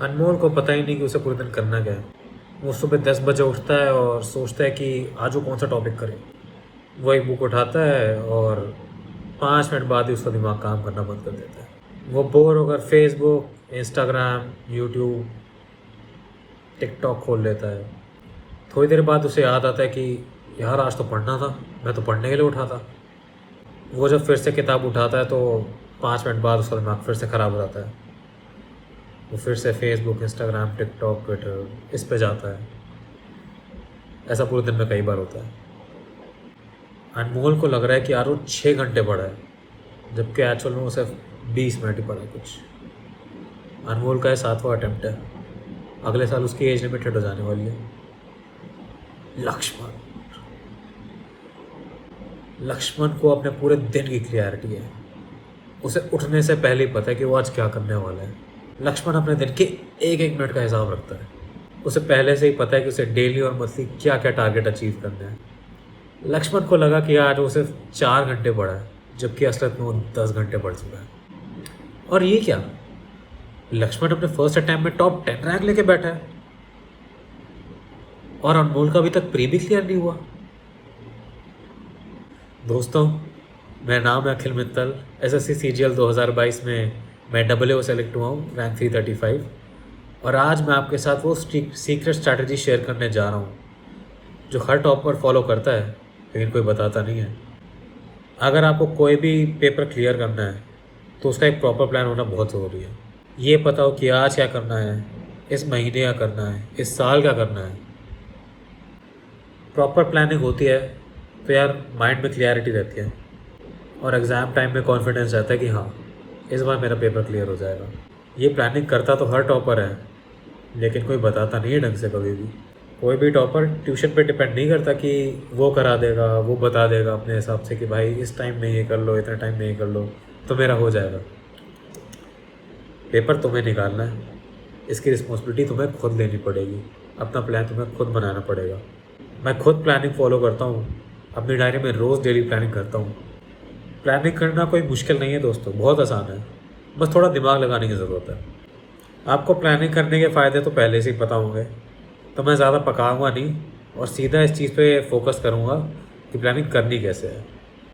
अनमोल को पता ही नहीं कि उसे पूरे दिन करना क्या है। वो सुबह 10 बजे उठता है और सोचता है कि आज वो कौन सा टॉपिक करे। वो एक बुक उठाता है और 5 मिनट बाद ही उसका दिमाग काम करना बंद कर देता है। वो बोर होकर फेसबुक, इंस्टाग्राम, यूट्यूब, टिकटॉक खोल लेता है। थोड़ी देर बाद उसे याद आता है कि यार आज तो पढ़ना था, मैं तो पढ़ने के लिए उठा था। वो जब फिर से किताब उठाता है तो 5 मिनट बाद उसका दिमाग फिर से ख़राब हो जाता है। वो फिर से फेसबुक, इंस्टाग्राम, टिकटॉक, ट्विटर इस पे जाता है। ऐसा पूरे दिन में कई बार होता है। अनमोल को लग रहा है कि यार वो 6 घंटे पढ़ा है, जबकि एक्चुअल में वो सिर्फ 20 मिनट ही पढ़ा है कुछ। अनमोल का 7वां अटेम्प्ट है। अगले साल उसकी एज लिमिटेड हो जाने वाली है। लक्ष्मण लक्ष्मण को अपने पूरे दिन की क्लियरिटी है। उसे उठने से पहले ही पता है कि वो आज क्या करने वाला है। लक्ष्मण अपने दिन के एक एक मिनट का हिसाब रखता है। उसे पहले से ही पता है कि उसे डेली और मंथली क्या क्या टारगेट अचीव करना है। लक्ष्मण को लगा कि आज वो सिर्फ 4 घंटे पढ़ा है, जबकि असलियत में वो 10 घंटे पढ़ चुका है। और ये क्या, लक्ष्मण अपने फर्स्ट अटैम्प्ट में टॉप 10 रैंक लेके बैठा है और अनमोल का अभी तक प्री भी क्लियर नहीं हुआ। दोस्तों, मेरा नाम है अखिल मित्तल। एसएससी सीजीएल 2022 में मैं AAO सेलेक्ट हुआ हूँ, रैंक 335। और आज मैं आपके साथ वो सीक्रेट स्ट्रैटेजी शेयर करने जा रहा हूँ जो हर टॉपर फॉलो करता है लेकिन कोई बताता नहीं है। अगर आपको कोई भी पेपर क्लियर करना है तो उसका एक प्रॉपर प्लान होना बहुत ज़रूरी है। ये पता हो कि आज क्या करना है, इस महीने क्या करना है, इस साल क्या करना है। प्रॉपर प्लानिंग होती है तो यार माइंड में क्लियरिटी रहती है और एग्ज़ाम टाइम में कॉन्फिडेंस रहता है कि हाँ, इस बार मेरा पेपर क्लियर हो जाएगा। ये प्लानिंग करता तो हर टॉपर है, लेकिन कोई बताता नहीं है ढंग से कभी भी। कोई भी टॉपर ट्यूशन पे डिपेंड नहीं करता कि वो करा देगा, वो बता देगा अपने हिसाब से कि भाई इस टाइम में ये कर लो, इतने टाइम में ये कर लो तो मेरा हो जाएगा। पेपर तुम्हें निकालना है, इसकी रिस्पॉन्सिबिलिटी तुम्हें खुद लेनी पड़ेगी। अपना प्लान तुम्हें खुद बनाना पड़ेगा। मैं खुद प्लानिंग फॉलो करता हूँ, अपनी डायरी में रोज़ डेली प्लानिंग करता हूँ। प्लानिंग करना कोई मुश्किल नहीं है दोस्तों, बहुत आसान है, बस थोड़ा दिमाग लगाने की ज़रूरत है। आपको प्लानिंग करने के फ़ायदे तो पहले से ही पता होंगे, तो मैं ज़्यादा पकाऊंगा नहीं और सीधा इस चीज़ पे फोकस करूँगा कि प्लानिंग करनी कैसे है।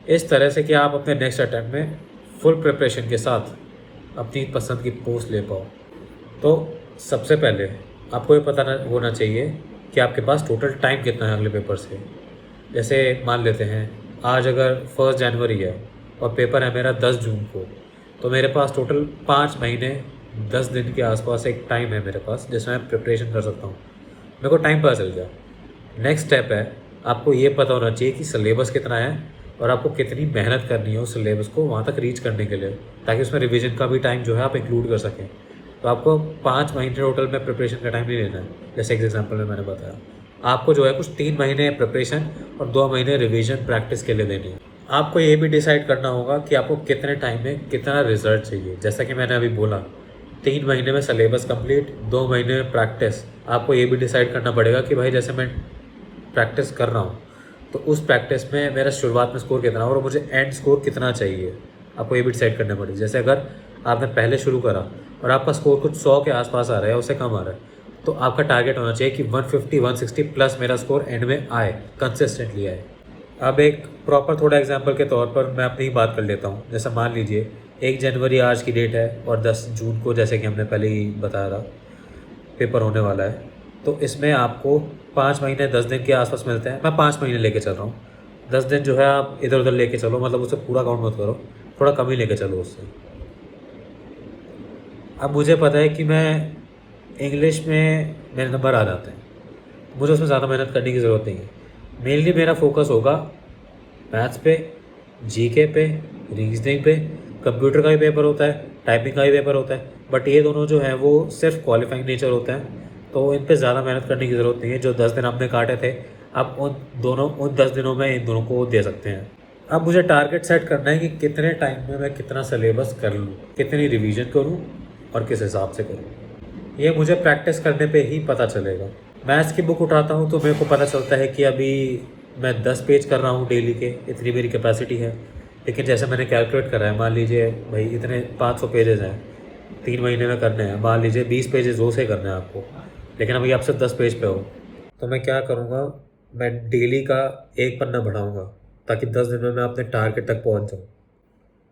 इस तरह से कि आप अपने नेक्स्ट अटैम्प्ट में फुल प्रिपरेशन के साथ अपनी पसंद की पोस्ट ले पाओ। तो सबसे पहले आपको ये पता होना चाहिए कि आपके पास टोटल टाइम कितना है अगले पेपर से। जैसे मान लेते हैं आज अगर 1 जनवरी है और पेपर है मेरा 10 जून को, तो मेरे पास टोटल 5 महीने 10 दिन के आसपास एक टाइम है मेरे पास जिसमें मैं प्रिपरेशन कर सकता हूँ। मेरे को टाइम पता चल गया। नेक्स्ट स्टेप है, आपको ये पता होना चाहिए कि सिलेबस कितना है और आपको कितनी मेहनत करनी है उस सिलेबस को वहाँ तक रीच करने के लिए, ताकि उसमें रिवीजन का भी टाइम जो है आप इंक्लूड कर सकें। तो आपको 5 महीने टोटल में प्रिपरेशन का टाइम नहीं लेना है, जैसे एक एग्जाम्पल में मैंने बताया। आपको जो है कुछ 3 महीने प्रिपरेशन और 2 महीने रिवीजन प्रैक्टिस के लिए देनी है। आपको ये भी डिसाइड करना होगा कि आपको कितने टाइम में कितना रिजल्ट चाहिए। जैसा कि मैंने अभी बोला, 3 महीने में सिलेबस कंप्लीट, 2 महीने में प्रैक्टिस। आपको ये भी डिसाइड करना पड़ेगा कि भाई जैसे मैं प्रैक्टिस कर रहा हूँ तो उस प्रैक्टिस में मेरा शुरुआत में स्कोर कितना और मुझे एंड स्कोर कितना चाहिए। आपको ये भी डिसाइड करना पड़ेगा। जैसे अगर आपने पहले शुरू करा और आपका स्कोर कुछ 100 के आसपास आ रहा है, उससे कम आ रहा है, तो आपका टारगेट होना चाहिए कि 150 160 प्लस मेरा स्कोर एंड में आए, कंसिस्टेंटली आए। अब एक प्रॉपर थोड़ा एग्जांपल के तौर पर मैं अपनी ही बात कर लेता हूँ। जैसा मान लीजिए 1 जनवरी आज की डेट है और 10 जून को, जैसे कि हमने पहले ही बताया था, पेपर होने वाला है। तो इसमें आपको 5 महीने 10 दिन के आसपास मिलते हैं। मैं 5 महीने लेके चल रहा हूँ। 10 दिन जो है आप इधर उधर लेके चलो, मतलब उसे पूरा काउंट मत करो, थोड़ा कम ही लेके चलो उससे। अब मुझे पता है कि मैं इंग्लिश में मेरे नंबर आ जाते हैं, मुझे उसमें ज़्यादा मेहनत करने की ज़रूरत नहीं है। मेनली मेरा फोकस होगा मैथ्स पे, जीके पे, रीजनिंग पे। कंप्यूटर का भी पेपर होता है, टाइपिंग का भी पेपर होता है, बट ये दोनों जो हैं वो सिर्फ क्वालिफाइंग नेचर होते हैं, तो इन पे ज़्यादा मेहनत करने की ज़रूरत नहीं है। जो 10 दिन आपने काटे थे, आप उन 10 दिनों में इन दोनों को दे सकते हैं। अब मुझे टारगेट सेट करना है कि कितने टाइम में मैं कितना सिलेबस कर लूँ, कितनी रिवीजन करूँ और किस हिसाब से करूँ। ये मुझे प्रैक्टिस करने पे ही पता चलेगा। मैथ्स की बुक उठाता हूँ तो मेरे को पता चलता है कि अभी मैं 10 पेज कर रहा हूँ डेली के, इतनी मेरी कैपेसिटी है। लेकिन जैसे मैंने कैलकुलेट करा है, मान लीजिए भाई इतने 500 पेजेस हैं, 3 महीने में करने हैं, मान लीजिए 20 पेजेस रोज से करने हैं आपको, लेकिन अभी आप सिर्फ 10 पेज पे हो, तो मैं क्या करूँगा, मैं डेली का एक पन्ना बढ़ाऊँगा ताकि 10 दिन में मैं अपने टारगेट तक पहुँच जाऊँ।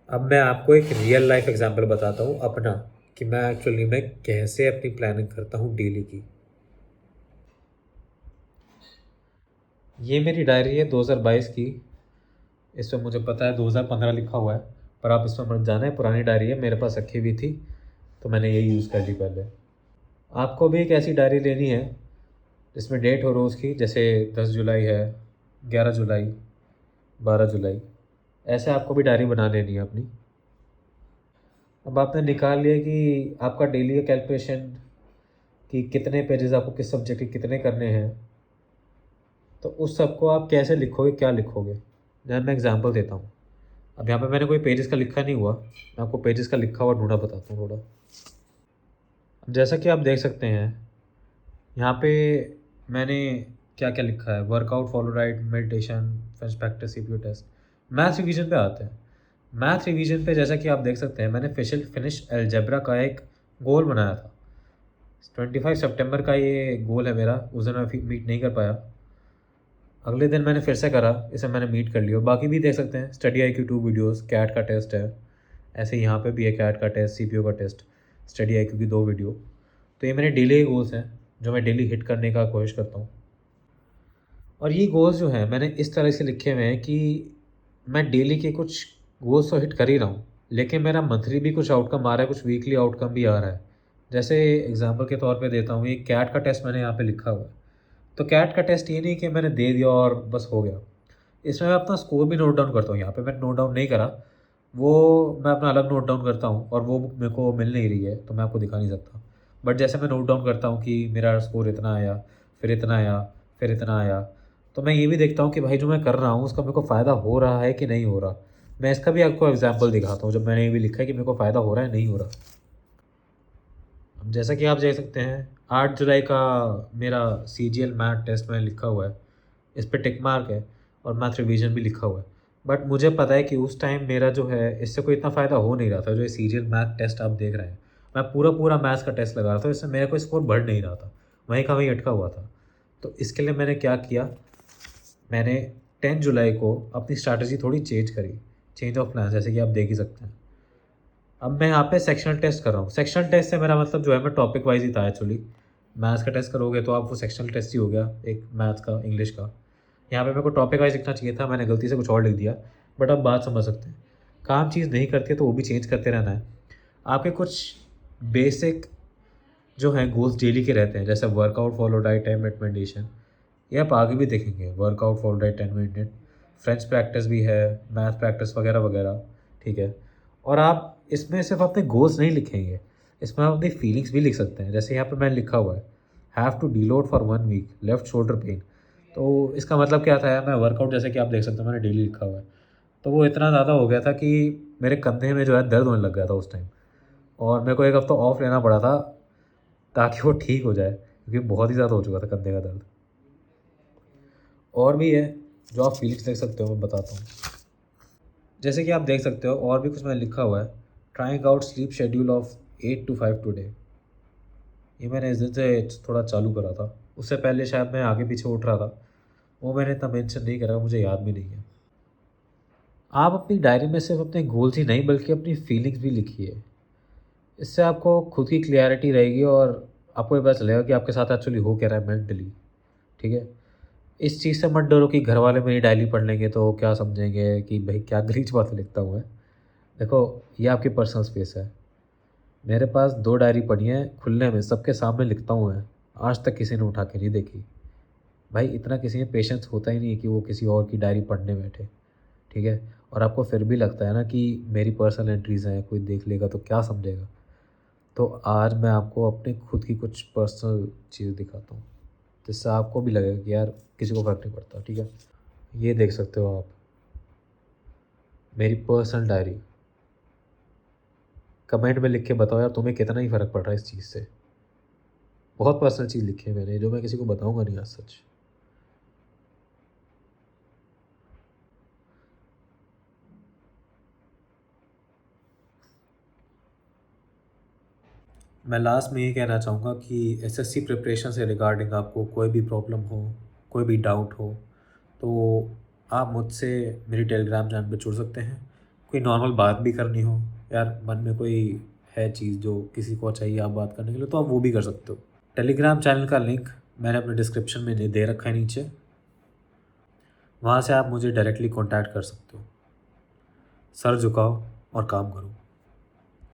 अब मैं आपको एक रियल लाइफ एग्जांपल बताता हूँ अपना, कि मैं एक्चुअली में कैसे अपनी प्लानिंग करता हूँ डेली की। ये मेरी डायरी है 2022 की। इसमें मुझे पता है 2015 लिखा हुआ है, पर आप इसमें मत जाना, है पुरानी डायरी है, मेरे पास रखी हुई थी तो मैंने ये यूज़ कर ली पहले। आपको भी एक ऐसी डायरी लेनी है जिसमें डेट हो रोज़ की, जैसे 10 जुलाई है, 11 जुलाई, 12 जुलाई, ऐसे आपको भी डायरी बना लेनी है अपनी। अब आपने निकाल लिया कि आपका डेली का कैलकुलेशन, कि कितने पेजेस आपको किस सब्जेक्ट के कितने करने हैं, तो उस सब को आप कैसे लिखोगे, क्या लिखोगे। मैं एग्जांपल देता हूँ। अब यहाँ पे मैंने कोई पेजेस का लिखा नहीं हुआ, मैं आपको पेजेस का लिखा हुआ ढूंढा बताता हूँ थोड़ा। अब जैसा कि आप देख सकते हैं यहाँ पे मैंने क्या क्या लिखा है, workout, follow right, meditation, first practice, CPU test. Maths revision पे आते हैं। मैथ रिवीजन पे जैसा कि आप देख सकते हैं, मैंने फिनिश अलजेब्रा का एक गोल बनाया था। 25 सितंबर का ये गोल है मेरा, उस दिन मैं मीट नहीं कर पाया। अगले दिन मैंने फिर से करा, इसे मैंने मीट कर लिया। बाकी भी देख सकते हैं, स्टडी आई क्यू 2 वीडियोज़, कैट का टेस्ट है, ऐसे यहाँ पे भी है कैट का टेस्ट, सीपीयू का टेस्ट, स्टडी आई क्यू की 2 वीडियो। तो ये मेरे डेली गोल्स हैं जो मैं डेली हिट करने का कोशिश करता हूँ। और ये गोल्स जो हैं मैंने इस तरह से लिखे हुए हैं कि मैं डेली के कुछ गोल्स तो हिट कर ही रहा हूँ, लेकिन मेरा मंथली भी कुछ आउटकम आ रहा है, कुछ वीकली आउटकम भी आ रहा है। जैसे एग्जांपल के तौर पे देता हूँ, ये कैट का टेस्ट मैंने यहाँ पे लिखा हुआ है। तो कैट का टेस्ट ये नहीं कि मैंने दे दिया और बस हो गया। इसमें मैं अपना स्कोर भी नोट डाउन करता हूँ। यहाँ पे मैंने नोट डाउन नहीं करा, वो मैं अपना अलग नोट डाउन करता हूँ, और वो मेरे को मिल नहीं रही है तो मैं आपको दिखा नहीं सकता। बट जैसे मैं नोट डाउन करता हूँ कि मेरा स्कोर इतना आया, फिर इतना आया, फिर इतना आया, तो मैं ये भी देखता हूँ कि भाई जो मैं कर रहा हूँ उसका मेरे को फ़ायदा हो रहा है कि नहीं हो रहा। मैं इसका भी आपको एग्जाम्पल दिखाता हूँ, जब मैंने ये भी लिखा है कि मेरे को फ़ायदा हो रहा है नहीं हो रहा। अब जैसा कि आप देख सकते हैं, 8 जुलाई का मेरा CGL मैथ टेस्ट मैंने लिखा हुआ है, इस पे टिक मार्क है, और मैथ रिवीजन भी लिखा हुआ है। बट मुझे पता है कि उस टाइम मेरा जो है इससे कोई इतना फ़ायदा हो नहीं रहा था। जो ये CGL मैथ टेस्ट आप देख रहे हैं, मैं पूरा पूरा मैथ्स का टेस्ट लगा रहा था, इससे मेरा कोई स्कोर बढ़ नहीं रहा था, वहीं का वहीं अटका हुआ था। तो इसके लिए मैंने क्या किया, मैंने 10 जुलाई को अपनी स्ट्रैटेजी थोड़ी चेंज करी, चेंज ऑफ प्लान, जैसे कि आप देख ही सकते हैं। अब मैं यहाँ पे सेक्शनल टेस्ट कर रहा हूँ। सेक्शनल टेस्ट से मेरा मतलब जो है, मैं टॉपिक वाइज ही था एक्चुअली। मैथ्स का टेस्ट करोगे तो आप वो सेक्शनल टेस्ट ही हो गया, एक मैथ्स का, इंग्लिश का। यहाँ पे मेरे को टॉपिक वाइज लिखना चाहिए था, मैंने गलती से कुछ और लिख दिया। बट आप बात समझ सकते हैं, काम चीज़ नहीं करती है तो वो भी चेंज करते रहना है। आपके कुछ बेसिक जो हैं गोल्स डेली के रहते हैं, जैसे workout, follow diet, 10 minute meditation. ये आप आगे भी देखेंगे, workout, follow diet, 10 minute, French practice भी है, मैथ प्रैक्टिस वगैरह वगैरह। ठीक है। और आप इसमें सिर्फ अपने गोल्स नहीं लिखेंगे, इसमें आप अपनी फीलिंग्स भी लिख सकते हैं। जैसे यहाँ पे मैंने लिखा हुआ है, have to deload for 1 week, left shoulder pain. तो इसका मतलब क्या था, मैं वर्कआउट, जैसे कि आप देख सकते हो मैंने डेली लिखा हुआ है, तो वो इतना ज़्यादा हो गया था कि मेरे कंधे में जो है दर्द होने लग गया था उस टाइम, और मेरे को एक हफ्ता ऑफ लेना पड़ा था ताकि वो ठीक हो जाए, क्योंकि बहुत ही ज़्यादा हो चुका था कंधे का दर्द। और भी है जो आप फीलिंग्स देख सकते हो, मैं बताता हूँ। जैसे कि आप देख सकते हो, और भी कुछ मैंने लिखा हुआ है, trying out sleep schedule of 8 to 5 today. ये मैंने इस दिन से थोड़ा चालू करा था, उससे पहले शायद मैं आगे पीछे उठ रहा था, वो मैंने इतना मेंशन नहीं करा, मुझे याद भी नहीं है। आप अपनी डायरी में सिर्फ अपने गोल्स ही नहीं बल्कि अपनी फीलिंग्स भी लिखिए। इससे आपको खुद की क्लियरिटी रहेगी, और आपको ये पता चलेगा कि आपके साथ एक्चुअली हो क्या रहा है मेंटली। ठीक है। इस चीज़ से मत डरो कि घर वाले मेरी डायरी पढ़ लेंगे तो क्या समझेंगे कि भाई क्या गलीच बातें लिखता हूँ मैं। देखो, ये आपकी पर्सनल स्पेस है। मेरे पास 2 डायरी पड़ी हैं खुले में, सबके सामने लिखता हूँ मैं। आज तक किसी ने उठा के नहीं देखी। भाई इतना किसी में पेशेंस होता ही नहीं है कि वो किसी और की डायरी पढ़ने बैठे। ठीक है। और आपको फिर भी लगता है ना कि मेरी पर्सनल एंट्रीज़ हैं, कोई देख लेगा तो क्या समझेगा। तो आज मैं आपको अपनी खुद की कुछ पर्सनल चीज़ दिखाता हूँ, जिससे आपको भी लगेगा कि यार किसी को फ़र्क नहीं पड़ता। ठीक है। ये देख सकते हो आप, मेरी पर्सनल डायरी। कमेंट में लिख के बताओ यार, तुम्हें कितना ही फ़र्क पड़ रहा है इस चीज़ से। बहुत पर्सनल चीज़ लिखी है मैंने, जो मैं किसी को बताऊंगा नहीं आज सच। मैं लास्ट में ये कहना चाहूँगा कि एसएससी प्रिपरेशन से रिगार्डिंग आपको कोई भी प्रॉब्लम हो, कोई भी डाउट हो, तो आप मुझसे मेरी टेलीग्राम चैनल पे जुड़ सकते हैं। कोई नॉर्मल बात भी करनी हो, यार मन में कोई है चीज़ जो किसी को चाहिए आप बात करने के लिए, तो आप वो भी कर सकते हो। टेलीग्राम चैनल का लिंक मैंने अपने डिस्क्रिप्शन में दे रखा है नीचे, वहाँ से आप मुझे डायरेक्टली कॉन्टैक्ट कर सकते हो। सर झुकाओ और काम करो।